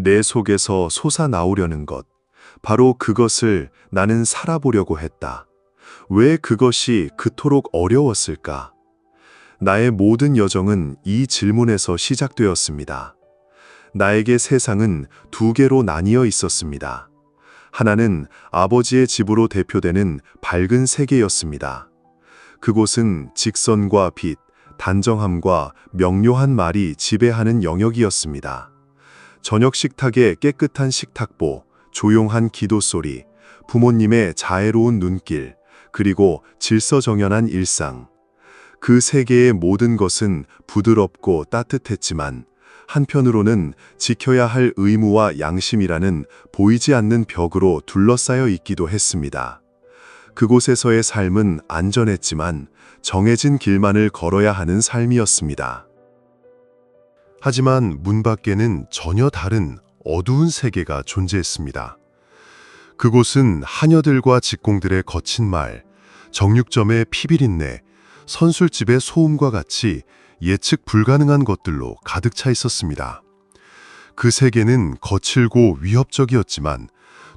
내 속에서 솟아나오려는 것, 바로 그것을 나는 살아보려고 했다. 왜 그것이 그토록 어려웠을까? 나의 모든 여정은 이 질문에서 시작되었습니다. 나에게 세상은 두 개로 나뉘어 있었습니다. 하나는 아버지의 집으로 대표되는 밝은 세계였습니다. 그곳은 직선과 빛, 단정함과 명료한 말이 지배하는 영역이었습니다. 저녁 식탁에 깨끗한 식탁보, 조용한 기도 소리, 부모님의 자애로운 눈길, 그리고 질서정연한 일상. 그 세계의 모든 것은 부드럽고 따뜻했지만 한편으로는 지켜야 할 의무와 양심이라는 보이지 않는 벽으로 둘러싸여 있기도 했습니다. 그곳에서의 삶은 안전했지만 정해진 길만을 걸어야 하는 삶이었습니다. 하지만 문 밖에는 전혀 다른 어두운 세계가 존재했습니다. 그곳은 하녀들과 직공들의 거친 말, 정육점의 피비린내, 선술집의 소음과 같이 예측 불가능한 것들로 가득 차 있었습니다. 그 세계는 거칠고 위협적이었지만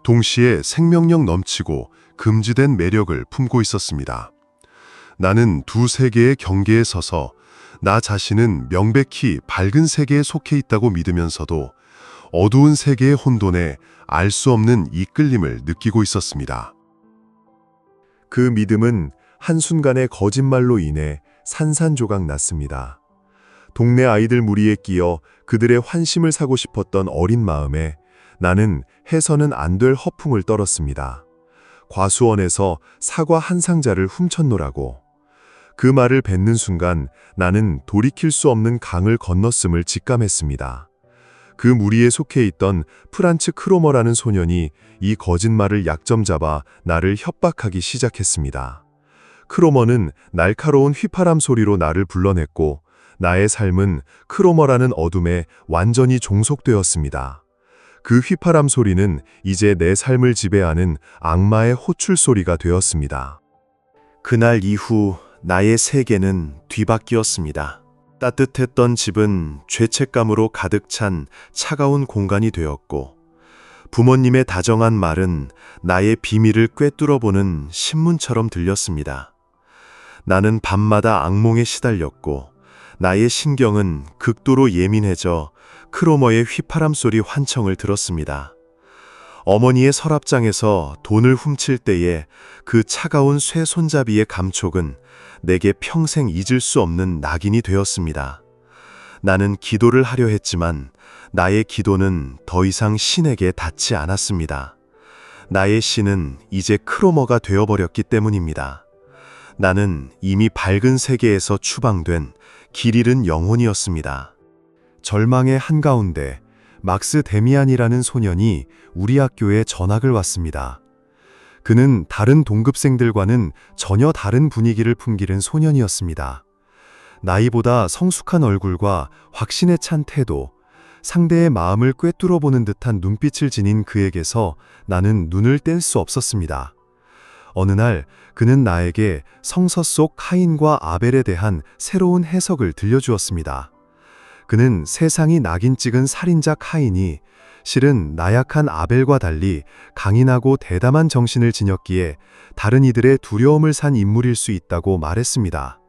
동시에 생명력 넘치고 금지된 매력을 품고 있었습니다. 나는 두 세계의 경계에 서서 나 자신은 명백히 밝은 세계에 속해 있다고 믿으면서도 어두운 세계의 혼돈에 알 수 없는 이끌림을 느끼고 있었습니다. 그 믿음은 한순간의 거짓말로 인해 산산조각 났습니다. 동네 아이들 무리에 끼어 그들의 환심을 사고 싶었던 어린 마음에 나는 해서는 안 될 허풍을 떨었습니다. 과수원에서 사과 한 상자를 훔쳤노라고. 그 말을 뱉는 순간 나는 돌이킬 수 없는 강을 건넜음을 직감했습니다. 그 무리에 속해 있던 프란츠 크로머라는 소년이 이 거짓말을 약점 잡아 나를 협박하기 시작했습니다. 크로머는 날카로운 휘파람 소리로 나를 불러냈고 나의 삶은 크로머라는 어둠에 완전히 종속되었습니다. 그 휘파람 소리는 이제 내 삶을 지배하는 악마의 호출 소리가 되었습니다. 그날 이후 나의 세계는 뒤바뀌었습니다. 따뜻했던 집은 죄책감으로 가득 찬 차가운 공간이 되었고 부모님의 다정한 말은 나의 비밀을 꿰뚫어보는 신문처럼 들렸습니다. 나는 밤마다 악몽에 시달렸고 나의 신경은 극도로 예민해져 크로머의 휘파람 소리 환청을 들었습니다. 어머니의 서랍장에서 돈을 훔칠 때에 그 차가운 쇠 손잡이의 감촉은 내게 평생 잊을 수 없는 낙인이 되었습니다. 나는 기도를 하려 했지만 나의 기도는 더 이상 신에게 닿지 않았습니다. 나의 신은 이제 크로머가 되어버렸기 때문입니다. 나는 이미 밝은 세계에서 추방된 길 잃은 영혼이었습니다. 절망의 한가운데 막스 데미안이라는 소년이 우리 학교에 전학을 왔습니다. 그는 다른 동급생들과는 전혀 다른 분위기를 풍기는 소년이었습니다. 나이보다 성숙한 얼굴과 확신에 찬 태도, 상대의 마음을 꿰뚫어보는 듯한 눈빛을 지닌 그에게서 나는 눈을 뗄 수 없었습니다. 어느 날 그는 나에게 성서 속 카인과 아벨에 대한 새로운 해석을 들려주었습니다. 그는 세상이 낙인 찍은 살인자 카인이 실은 나약한 아벨과 달리 강인하고 대담한 정신을 지녔기에 다른 이들의 두려움을 산 인물일 수 있다고 말했습니다.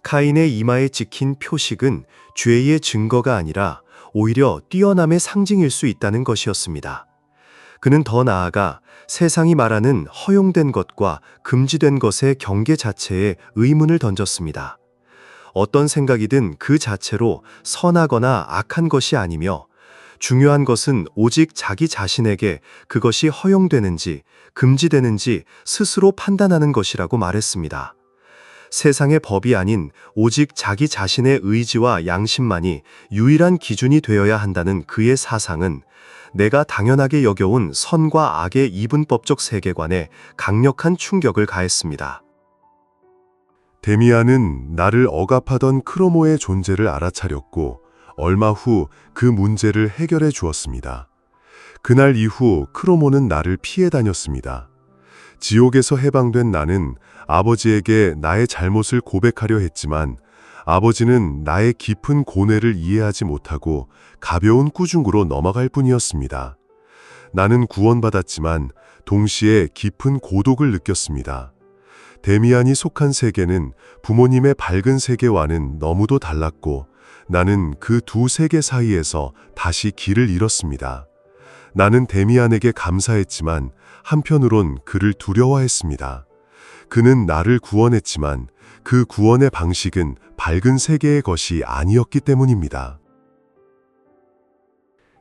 카인의 이마에 찍힌 표식은 죄의 증거가 아니라 오히려 뛰어남의 상징일 수 있다는 것이었습니다. 그는 더 나아가 세상이 말하는 허용된 것과 금지된 것의 경계 자체에 의문을 던졌습니다. 어떤 생각이든 그 자체로 선하거나 악한 것이 아니며 중요한 것은 오직 자기 자신에게 그것이 허용되는지 금지되는지 스스로 판단하는 것이라고 말했습니다. 세상의 법이 아닌 오직 자기 자신의 의지와 양심만이 유일한 기준이 되어야 한다는 그의 사상은 내가 당연하게 여겨온 선과 악의 이분법적 세계관에 강력한 충격을 가했습니다. 데미안은 나를 억압하던 크로모의 존재를 알아차렸고 얼마 후 그 문제를 해결해 주었습니다. 그날 이후 크로모는 나를 피해 다녔습니다. 지옥에서 해방된 나는 아버지에게 나의 잘못을 고백하려 했지만 아버지는 나의 깊은 고뇌를 이해하지 못하고 가벼운 꾸중으로 넘어갈 뿐이었습니다. 나는 구원받았지만 동시에 깊은 고독을 느꼈습니다. 데미안이 속한 세계는 부모님의 밝은 세계와는 너무도 달랐고 나는 그 두 세계 사이에서 다시 길을 잃었습니다. 나는 데미안에게 감사했지만 한편으론 그를 두려워했습니다. 그는 나를 구원했지만 그 구원의 방식은 밝은 세계의 것이 아니었기 때문입니다.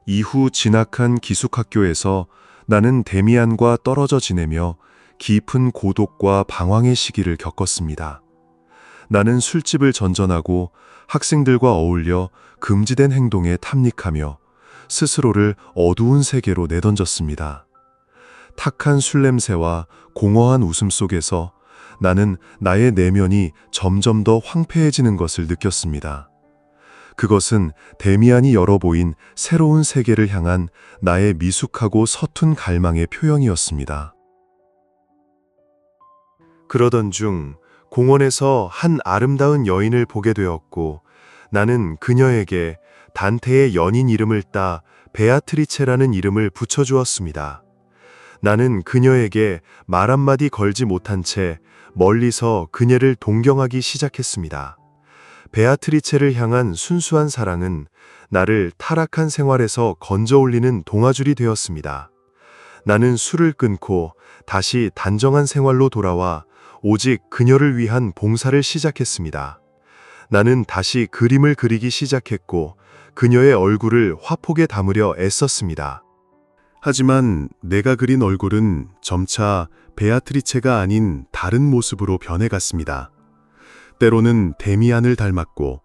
이후 진학한 기숙학교에서 나는 데미안과 떨어져 지내며 깊은 고독과 방황의 시기를 겪었습니다. 나는 술집을 전전하고 학생들과 어울려 금지된 행동에 탐닉하며 스스로를 어두운 세계로 내던졌습니다. 탁한 술 냄새와 공허한 웃음 속에서 나는 나의 내면이 점점 더 황폐해지는 것을 느꼈습니다. 그것은 데미안이 열어보인 새로운 세계를 향한 나의 미숙하고 서툰 갈망의 표현이었습니다. 그러던 중 공원에서 한 아름다운 여인을 보게 되었고 나는 그녀에게 단테의 연인 이름을 따 베아트리체라는 이름을 붙여주었습니다. 나는 그녀에게 말 한마디 걸지 못한 채 멀리서 그녀를 동경하기 시작했습니다. 베아트리체를 향한 순수한 사랑은 나를 타락한 생활에서 건져 올리는 동아줄이 되었습니다. 나는 술을 끊고 다시 단정한 생활로 돌아와 오직 그녀를 위한 봉사를 시작했습니다. 나는 다시 그림을 그리기 시작했고 그녀의 얼굴을 화폭에 담으려 애썼습니다. 하지만 내가 그린 얼굴은 점차 베아트리체가 아닌 다른 모습으로 변해갔습니다. 때로는 데미안을 닮았고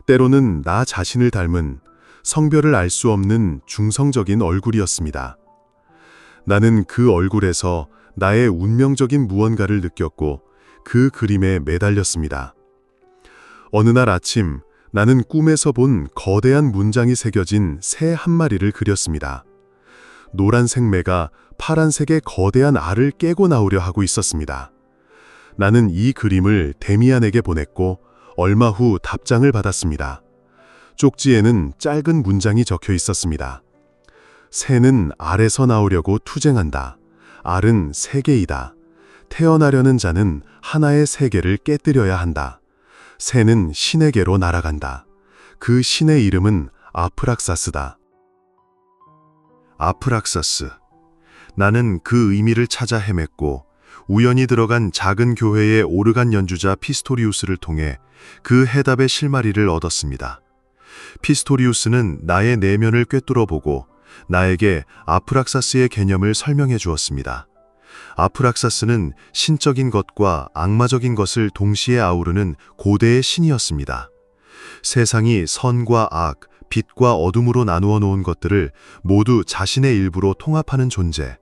때로는 나 자신을 닮은 성별을 알 수 없는 중성적인 얼굴이었습니다. 나는 그 얼굴에서 나의 운명적인 무언가를 느꼈고 그 그림에 매달렸습니다. 어느 날 아침 나는 꿈에서 본 거대한 문장이 새겨진 새 한 마리를 그렸습니다. 노란색 매가 파란색의 거대한 알을 깨고 나오려 하고 있었습니다. 나는 이 그림을 데미안에게 보냈고 얼마 후 답장을 받았습니다. 쪽지에는 짧은 문장이 적혀 있었습니다. 새는 알에서 나오려고 투쟁한다. 알은 세계이다. 태어나려는 자는 하나의 세계를 깨뜨려야 한다. 새는 신에게로 날아간다. 그 신의 이름은 아프락사스다. 아프락사스. 나는 그 의미를 찾아 헤맸고 우연히 들어간 작은 교회의 오르간 연주자 피스토리우스를 통해 그 해답의 실마리를 얻었습니다. 피스토리우스는 나의 내면을 꿰뚫어보고 나에게 아프락사스의 개념을 설명해 주었습니다. 아프락사스는 신적인 것과 악마적인 것을 동시에 아우르는 고대의 신이었습니다. 세상이 선과 악, 빛과 어둠으로 나누어 놓은 것들을 모두 자신의 일부로 통합하는 존재.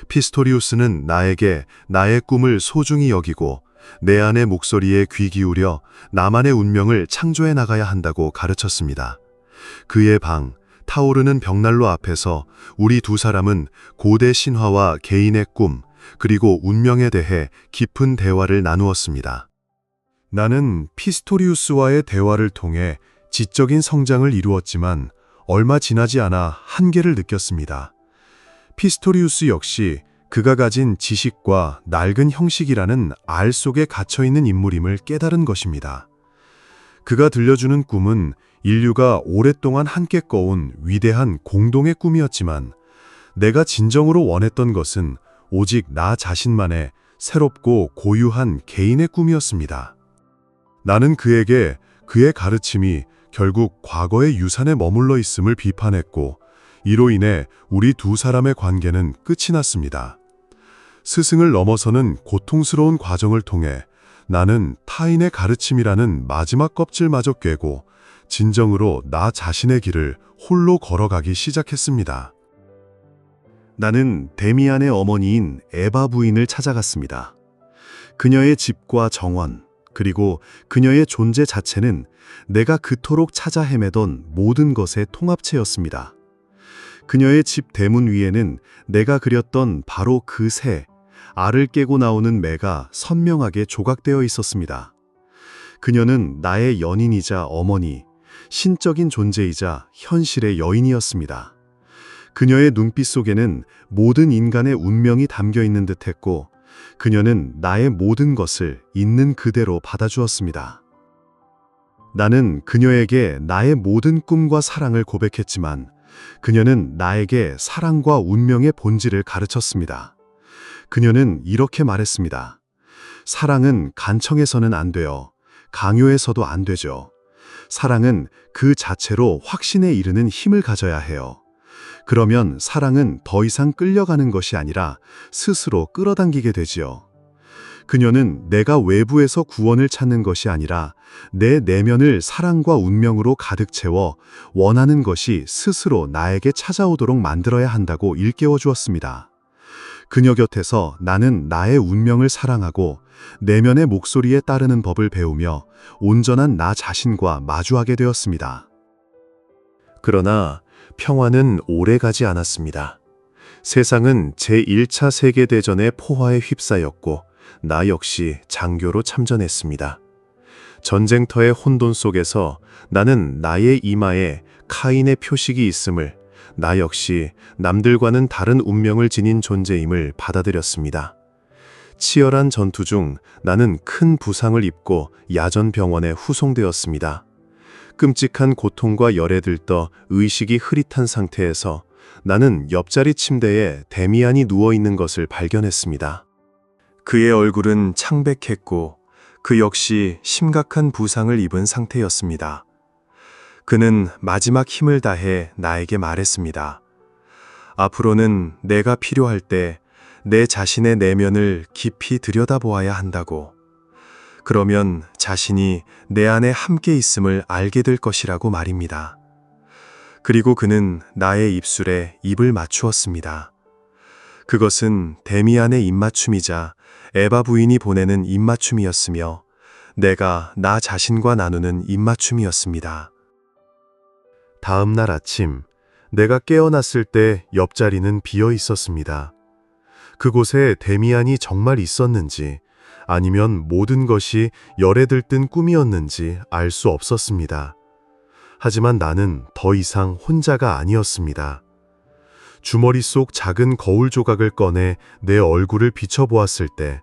피스토리우스는 나에게 나의 꿈을 소중히 여기고 내 안의 목소리에 귀 기울여 나만의 운명을 창조해 나가야 한다고 가르쳤습니다. 그의 방, 타오르는 벽난로 앞에서 우리 두 사람은 고대 신화와 개인의 꿈, 그리고 운명에 대해 깊은 대화를 나누었습니다. 나는 피스토리우스와의 대화를 통해 지적인 성장을 이루었지만 얼마 지나지 않아 한계를 느꼈습니다. 피스토리우스 역시 그가 가진 지식과 낡은 형식이라는 알 속에 갇혀있는 인물임을 깨달은 것입니다. 그가 들려주는 꿈은 인류가 오랫동안 함께 꿔온 위대한 공동의 꿈이었지만 내가 진정으로 원했던 것은 오직 나 자신만의 새롭고 고유한 개인의 꿈이었습니다. 나는 그에게 그의 가르침이 결국 과거의 유산에 머물러 있음을 비판했고 이로 인해 우리 두 사람의 관계는 끝이 났습니다. 스승을 넘어서는 고통스러운 과정을 통해 나는 타인의 가르침이라는 마지막 껍질마저 꿰고 진정으로 나 자신의 길을 홀로 걸어가기 시작했습니다. 나는 데미안의 어머니인 에바 부인을 찾아갔습니다. 그녀의 집과 정원, 그리고 그녀의 존재 자체는 내가 그토록 찾아 헤매던 모든 것의 통합체였습니다. 그녀의 집 대문 위에는 내가 그렸던 바로 그 새, 알을 깨고 나오는 매가 선명하게 조각되어 있었습니다. 그녀는 나의 연인이자 어머니, 신적인 존재이자 현실의 여인이었습니다. 그녀의 눈빛 속에는 모든 인간의 운명이 담겨 있는 듯했고, 그녀는 나의 모든 것을 있는 그대로 받아주었습니다. 나는 그녀에게 나의 모든 꿈과 사랑을 고백했지만, 그녀는 나에게 사랑과 운명의 본질을 가르쳤습니다. 그녀는 이렇게 말했습니다. 사랑은 간청해서는 안 돼요. 강요해서도 안 되죠. 사랑은 그 자체로 확신에 이르는 힘을 가져야 해요. 그러면 사랑은 더 이상 끌려가는 것이 아니라 스스로 끌어당기게 되지요. 그녀는 내가 외부에서 구원을 찾는 것이 아니라 내 내면을 사랑과 운명으로 가득 채워 원하는 것이 스스로 나에게 찾아오도록 만들어야 한다고 일깨워 주었습니다. 그녀 곁에서 나는 나의 운명을 사랑하고 내면의 목소리에 따르는 법을 배우며 온전한 나 자신과 마주하게 되었습니다. 그러나 평화는 오래가지 않았습니다. 세상은 제1차 세계대전의 포화에 휩싸였고 나 역시 장교로 참전했습니다. 전쟁터의 혼돈 속에서 나는 나의 이마에 카인의 표식이 있음을, 나 역시 남들과는 다른 운명을 지닌 존재임을 받아들였습니다. 치열한 전투 중 나는 큰 부상을 입고 야전 병원에 후송되었습니다. 끔찍한 고통과 열에 들떠 의식이 흐릿한 상태에서 나는 옆자리 침대에 데미안이 누워있는 것을 발견했습니다. 그의 얼굴은 창백했고 그 역시 심각한 부상을 입은 상태였습니다. 그는 마지막 힘을 다해 나에게 말했습니다. 앞으로는 내가 필요할 때 내 자신의 내면을 깊이 들여다보아야 한다고. 그러면 자신이 내 안에 함께 있음을 알게 될 것이라고 말입니다. 그리고 그는 나의 입술에 입을 맞추었습니다. 그것은 데미안의 입맞춤이자 에바 부인이 보내는 입맞춤이었으며 내가 나 자신과 나누는 입맞춤이었습니다. 다음 날 아침, 내가 깨어났을 때 옆자리는 비어 있었습니다. 그곳에 데미안이 정말 있었는지 아니면 모든 것이 열에 들뜬 꿈이었는지 알 수 없었습니다. 하지만 나는 더 이상 혼자가 아니었습니다. 주머니 속 작은 거울 조각을 꺼내 내 얼굴을 비춰보았을 때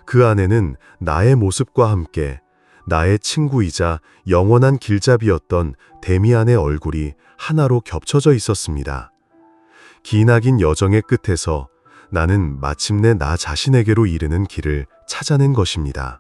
그 안에는 나의 모습과 함께 나의 친구이자 영원한 길잡이였던 데미안의 얼굴이 하나로 겹쳐져 있었습니다. 기나긴 여정의 끝에서 나는 마침내 나 자신에게로 이르는 길을 찾아낸 것입니다.